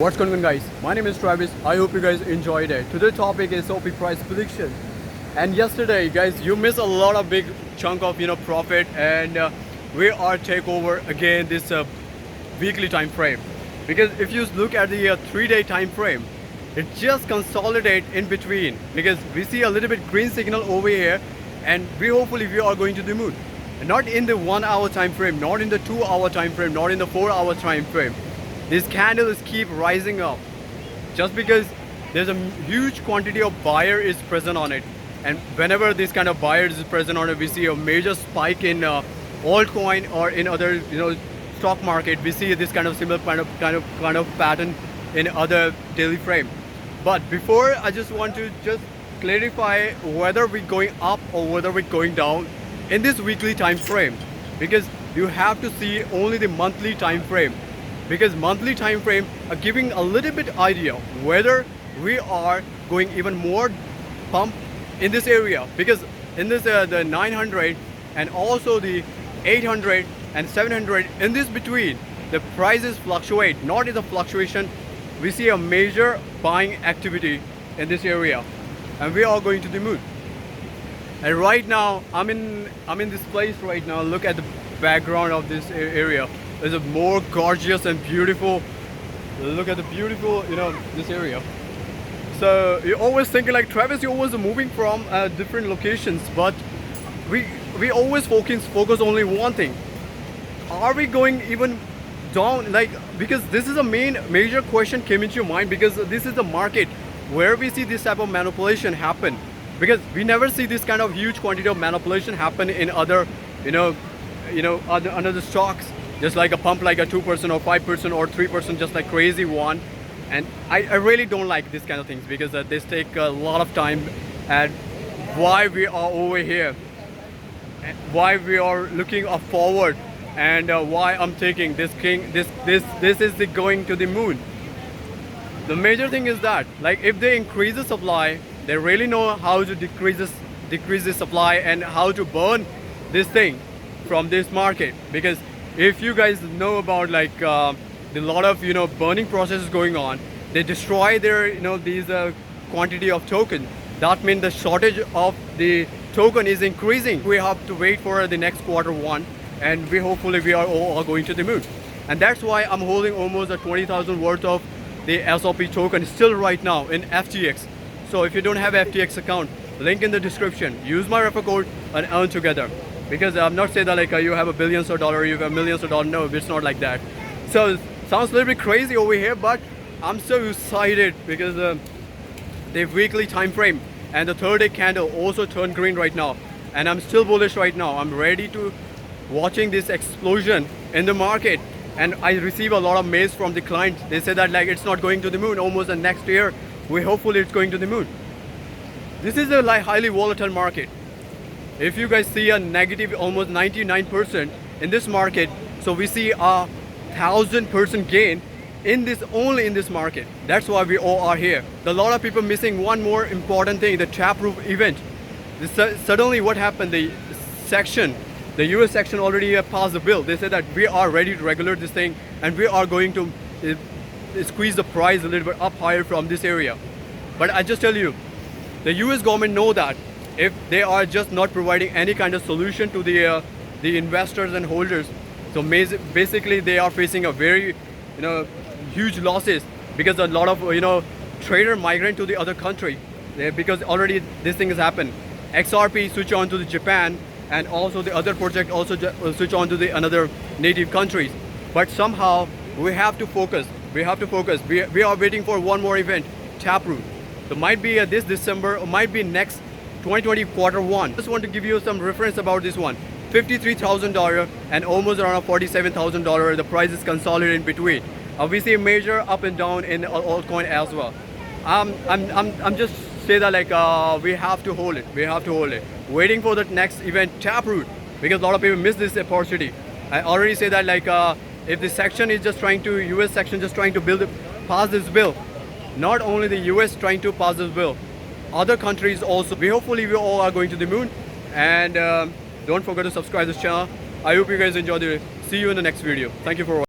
What's going on, guys? My name is Travis. I hope you guys enjoyed it. Today's topic is SOP price prediction. And yesterday, guys, you missed a lot of big chunk of profit, and we are take over again this weekly time frame. Because if you look at the 3-day time frame, it just consolidate in between, because we see a little bit green signal over here, and hopefully we are going to the moon. And not in the 1 hour time frame, not in the 2 hour time frame, not in the 4 hour time frame. These candles keep rising up just because there's a huge quantity of buyer is present on it, and whenever this kind of buyers is present on it, we see a major spike in altcoin or in other stock market. We see this kind of similar kind of pattern in other daily frame. But before, I just want to clarify whether we're going up or whether we're going down in this weekly time frame, because you have to see only the monthly time frame, because monthly time frame are giving a little bit idea whether we are going even more pump in this area. Because in this the 900 and also the 800 and 700, in this between, the prices fluctuate. Not in the fluctuation, we see a major buying activity in this area, and we are going to the moon. And right now I'm in this place right now. Look at the background of this area. It's a more gorgeous and beautiful. Look at the beautiful, this area. So you're always thinking like, Travis, you're always moving from different locations, but we always focus only one thing. Are we going even down? Like, because this is a major question came into your mind, because this is the market where we see this type of manipulation happen, because we never see this kind of huge quantity of manipulation happen in other other stocks. Just like a pump, like a 2% or 5% or 3%, just like crazy one. And I really don't like this kind of things, because this take a lot of time. And why we are over here, and why we are looking forward, and why I'm taking this this is the going to the moon. The major thing is that, like, if they increase the supply, they really know how to decrease the supply and how to burn this thing from this market. Because if you guys know about, like, the lot of burning processes going on, they destroy their these quantity of token. That means the shortage of the token is increasing. We have to wait for the next Q1, and hopefully we are all going to the moon. And that's why I'm holding almost a 20,000 worth of the SOP token still right now in FTX. So if you don't have FTX account, link in the description. Use my referral code and earn together. Because I'm not saying that like you have a billions of dollars, you have millions of dollars. No, it's not like that. So it sounds a little bit crazy over here, but I'm so excited because the weekly time frame and the 3rd-day candle also turned green right now, and I'm still bullish right now. I'm ready to watching this explosion in the market. And I receive a lot of mails from the clients. They say that like it's not going to the moon almost, the next year hopefully it's going to the moon. This is a highly volatile market. If you guys see a negative almost 99% in this market, so we see a 1,000% gain in this, only in this market. That's why we all are here. A lot of people missing one more important thing, the Taproot event. Suddenly what happened, the US section already passed the bill. They said that we are ready to regulate this thing, and we are going to squeeze the price a little bit up higher from this area. But I just tell you, the US government know that if they are just not providing any kind of solution to the investors and holders, so basically they are facing a very huge losses, because a lot of trader migrate to the other country, because already this thing has happened. XRP switch on to the Japan, and also the other project also switch on to the another native countries. But somehow we have to focus. We are waiting for one more event, Taproot. So might be this December, or might be next 2020 Q1. Just want to give you some reference about this one. $53,000 and almost around $47,000. The price is consolidated in between. We see a major up and down in altcoin as well. I'm just say that like we have to hold it. Waiting for the next event, Taproot, because a lot of people miss this opportunity. I already say that like if the section is just trying to US section just trying to pass this bill. Not only the US trying to pass this bill, other countries also. Hopefully we all are going to the moon. And don't forget to subscribe to this channel. I hope you guys enjoyed it. See you in the next video. Thank you for watching.